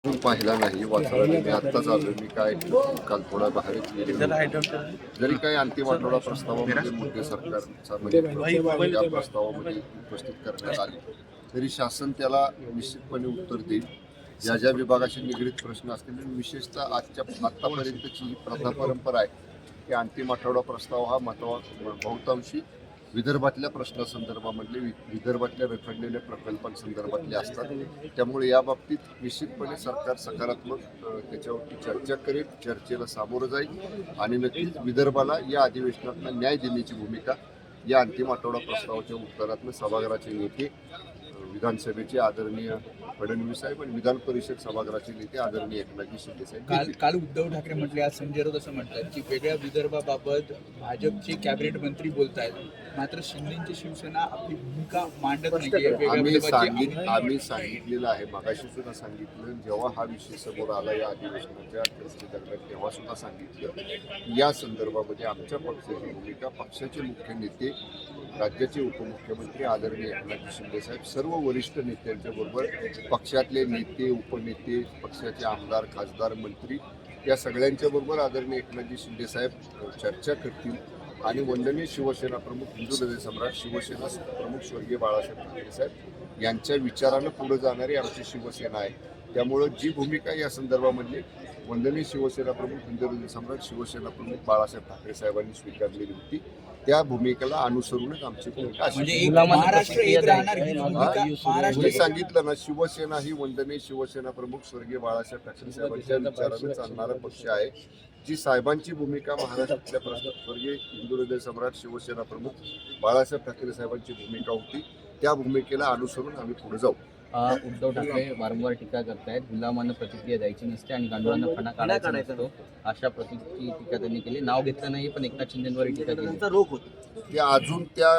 पाहिला नाही वाचला नाही. मी आत्ताच आलो. मी काय काल थोडा बाहेरच गेलो. जरी काही अंतिम आठवडा प्रस्तावामध्ये मुद्दे सरकारचा म्हणजे या प्रस्तावामध्ये उपस्थित करण्यात आले तरी शासन त्याला निश्चितपणे उत्तर देईल. ज्या ज्या विभागाशी निगडीत प्रश्न असतील विशेषतः आत्तापर्यंतची ही प्रथा परंपरा आहे की अंतिम आठवडा प्रस्ताव हा बहुतांशी विदर्भातल्या प्रश्नासंदर्भामधले विदर्भातल्या रखडलेल्या प्रकल्पांसंदर्भातले असतात. त्यामुळे या बाबतीत निश्चितपणे सरकार सकारात्मक त्याच्यावरती चर्चा करेल, चर्चेला सामोरं जाईल आणि नक्कीच विदर्भाला या अधिवेशनातला न्याय देण्याची भूमिका या अंतिम आठवडा प्रस्तावाच्या उत्तरातनं सभागृहाचे नेते विधानसभेचे आदरणीय फडणवीस साहेब आणि विधान परिषद सभागृहाचे नेते आदरणीय एकनाथजी शिंदे साहेब. काल उद्धव ठाकरे म्हटले, आज संजय राऊत असं म्हणतात की वेगळ्या विदर्भाबाबत भाजपचे कॅबिनेट मंत्री बोलत आहेत, मात्र शिंदेची शिवसेना आपली भूमिका मांडत नाही. आम्ही सांगितलेलं आहे, मगाशी सुद्धा सांगितलं, जेव्हा हा विषय समोर आला या अधिवेशनाच्या दरम्यान तेव्हा सुद्धा सांगितलं या संदर्भामध्ये आमच्या पक्षाची भूमिका, पक्षाचे मुख्य नेते, राज्याचे उपमुख्यमंत्री आदरणीय एकनाथजी शिंदे साहेब, सर्व वरिष्ठ नेत्यांच्या बरोबर पक्षातले नेते, उपनेते, पक्षाचे आमदार, खासदार, मंत्री या सगळ्यांच्या बरोबर आदरणीय एकनाथजी शिंदे साहेब चर्चा करतील आणि वंदनीय शिवसेना प्रमुख, हिंदू हृदय सम्राट, शिवसेना प्रमुख स्वर्गीय बाळासाहेब ठाकरे साहेब यांच्या विचारानं पुढे जाणारी आमची शिवसेना आहे. त्यामुळं जी भूमिका या संदर्भामधली वंदनीय शिवसेना प्रमुख, हिंदू हृदय सम्राट, शिवसेना प्रमुख बाळासाहेब ठाकरे साहेबांनी स्वीकारलेली होती त्या भूमिकेला अनुसरूनच आमची भूमिका अशी. मी सांगितलं ना, शिवसेना ही वंदनीय शिवसेना प्रमुख स्वर्गीय बाळासाहेब ठाकरे साहेबांच्या विचारानं चालणारा पक्ष आहे. जी साहेबांची भूमिका महाराष्ट्रातल्या स्वर्गीय हिंदू हृदय सम्राट, शिवसेना प्रमुख बाळासाहेब ठाकरे साहेबांची भूमिका होती, त्या भूमिकेला अनुसरून आम्ही पुढे जाऊ. उद्धव ठाकरे वारंवार टीका करतायत, गुलामांना प्रतिक्रिया द्यायची नसते आणि गांडुळांना फणा काढायचा नसतो, अशा प्रतीची टीका त्यांनी केली. नाव घेतलं नाही पण एकनाथ शिंदेवर टीका केली. ते अजून त्या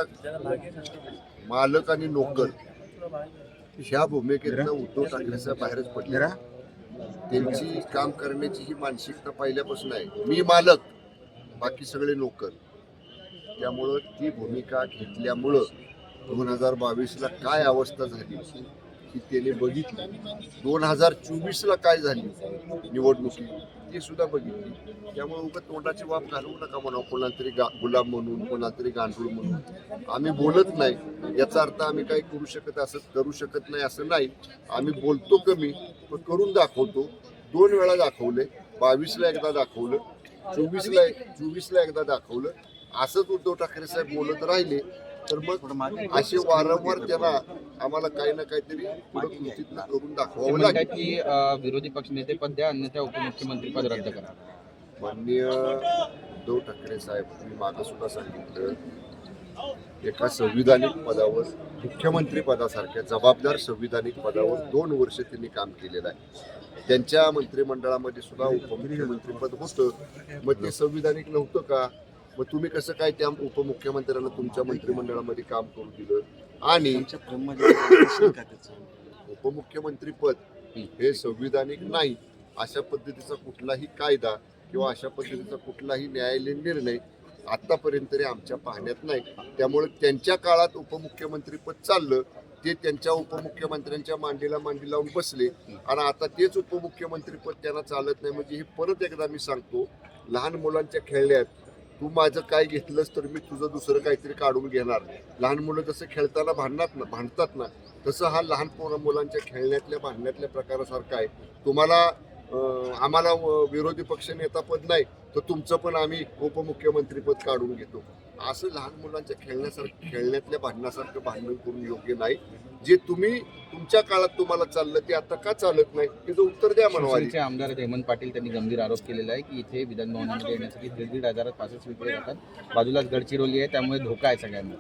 मालक आणि नोकर ह्या भूमिकेतनं उद्धव ठाकरे साहेब बाहेरच पडले. त्यांची काम करण्याची ही मानसिकता पहिल्यापासून आहे. मी मालक, बाकी सगळे नोकर. त्यामुळं ती भूमिका घेतल्यामुळं 2022ला काय अवस्था झाली ही त्याने बघितली. 2024ला काय झाली निवडणुकी ती सुद्धा बघितली. त्यामुळे उगाच तोंडाची वाफ घालवू नका म्हणा, कोणाला तरी गुलाम म्हणून, कोणाला तरी गांडूळ म्हणून. आम्ही बोलत नाही याचा अर्थ आम्ही काही करू शकत नाही असं नाही. आम्ही बोलतो कमी पण करून दाखवतो. 2 वेळा दाखवले, 22ला एकदा दाखवलं, 24ला एकदा दाखवलं. असंच उद्धव ठाकरे साहेब बोलत राहिले तर मग असे वारंवार त्यांना आम्हाला काही ना काहीतरी कृतीतनं करून दाखवावं लागेल. की विरोधी पक्षनेते पद द्या, अन्यथा उपमुख्यमंत्री पद रद्द करा. माननीय उद्धव ठाकरे साहेब, मी मागं सुद्धा सांगितलं, एका संविधानिक पदावर, मुख्यमंत्री पदासारख्या जबाबदार संविधानिक पदावर 2 वर्ष त्यांनी काम केलेलं आहे. त्यांच्या मंत्रिमंडळामध्ये सुद्धा उपमुख्यमंत्री पद होतं. मग ते संविधानिक नव्हतं का? मग तुम्ही कसं काय त्या उपमुख्यमंत्र्यांना तुमच्या मंत्रिमंडळामध्ये काम करू दिलं? आणि उपमुख्यमंत्री पद हे संविधानिक नाही अशा पद्धतीचा कुठलाही कायदा किंवा अशा पद्धतीचा कुठलाही न्यायालयीन निर्णय आतापर्यंत तरी आमच्या पाहण्यात नाही. त्यामुळे त्यांच्या काळात उपमुख्यमंत्री पद चाललं, ते त्यांच्या उपमुख्यमंत्र्यांच्या मांडीला मांडी लावून बसले आणि आता तेच उपमुख्यमंत्री पद त्यांना चालत नाही. म्हणजे हे परत एकदा मी सांगतो, लहान मुलांच्या खेळण्यात तू माझं काय घेतलंस तर मी तुझं दुसरं काहीतरी काढून घेणार. लहान मुलं जसं खेळताना भांडतात ना, तसं हा लहान मुलांच्या खेळण्यातल्या भांडण्यातल्या प्रकारासारखा आहे. आम्हाला विरोधी पक्ष नेता पद नाही तर तुमचं पण आम्ही उपमुख्यमंत्री पद काढून घेतो. असं लहान मुलांच्या खेळण्यातल्या भांडणासारखं भांडण करून योग्य नाही. जे तुमच्या काळात तुम्हाला चाललं ते आता का चालत नाही त्याचं उत्तर द्या म्हणा. आमदार हेमंत पाटील त्यांनी गंभीर आरोप केलेला आहे की इथे विधान भवनामध्ये येण्यासाठी 1,500 पासेस विकले जातात. बाजूलाच गडचिरोली आहे, त्यामुळे धोका आहे सगळ्यांना.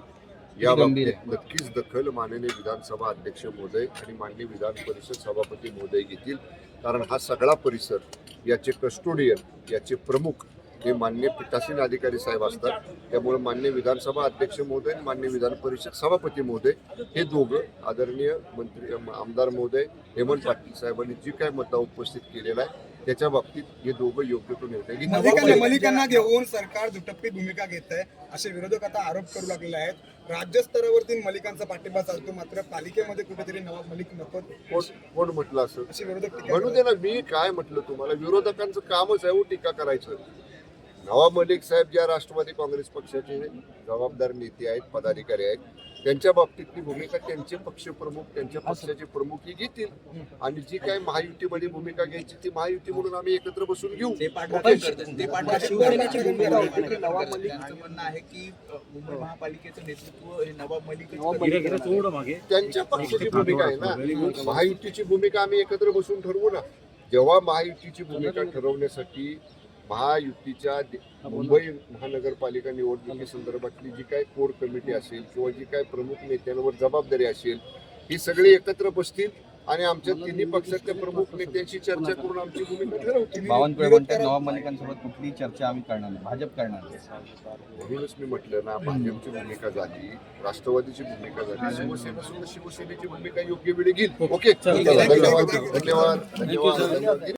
या बाबतीत नक्कीच दखल माननीय विधानसभा अध्यक्ष महोदय आणि माननीय विधान परिषद सभापती महोदय घेतील. कारण हा सगळा परिसर, याचे कस्टोडियन, याचे प्रमुख हे माननीय पीठासीन अधिकारी साहेब असतात. त्यामुळे माननीय विधानसभा अध्यक्ष महोदय आणि माननीय विधान परिषद सभापती महोदय हे दोघं आदरणीय मंत्री आमदार महोदय हेमंत पाटील साहेबांनी जी काय मुद्दा उपस्थित केलेला आहे त्याच्या बाबतीत हे दोघं योग्य तो निर्णय घेतील. मलिकांना घेऊन सरकार दुटप्पी भूमिका घेत आहे असे विरोधक आता आरोप करू लागलेले आहेत. राज्य स्तरावरती मलिकांचा पाठिंबा चालतो, मात्र पालिकेमध्ये कुठेतरी नवाब मलिक नको कोण म्हटलं असं? अशी विरोधक टीका म्हणू दे ना, मी काय म्हटलं तुम्हाला, विरोधकांचं कामच आहे हो टीका करायचं. नवाब मलिक साहेब ज्या राष्ट्रवादी काँग्रेस पक्षाचे जबाबदार नेते आहेत, पदाधिकारी आहेत, त्यांच्या बाबतीतली भूमिका त्यांचे पक्षप्रमुख, त्यांच्या पक्षाचे प्रमुख हे घेतील आणि जी काही महायुतीमध्ये भूमिका घ्यायची ती महायुती म्हणून आम्ही एकत्र बसून घेऊ. ते पाठपुरावा करतात. ते पाठपुरावा करतात. नवाब मलिकांचं म्हणणं आहे की मुंबई महापालिकेचं नेतृत्व हे नवाब मलिकच त्यांच्या पक्षाची भूमिका आहे ना. महायुतीची भूमिका आम्ही एकत्र बसून ठरवू ना. जेव्हा महायुतीची भूमिका ठरवण्यासाठी महायुतीच्या मुंबई महानगरपालिका निवडणुकी संदर्भातली जी काही कोर कमिटी असेल किंवा जी काही प्रमुख नेत्यांवर जबाबदारी असेल, ही सगळी एकत्र बसतील आणि आमच्या तिन्ही पक्षाच्या प्रमुख नेत्यांशी चर्चा करून आमची भूमिका ठरवतील. बावनकुळे म्हणतात नवाब मलिकांसोबत कुठलीही चर्चा आम्ही करणार नाही, भाजप करणार नाही. म्हणूनच मी म्हटलं ना, भाजपची भूमिका झाली, राष्ट्रवादीची भूमिका झाली, शिवसेना सुद्धा शिवसेनेची भूमिका योग्य वेळी घेईल. ओके, धन्यवाद.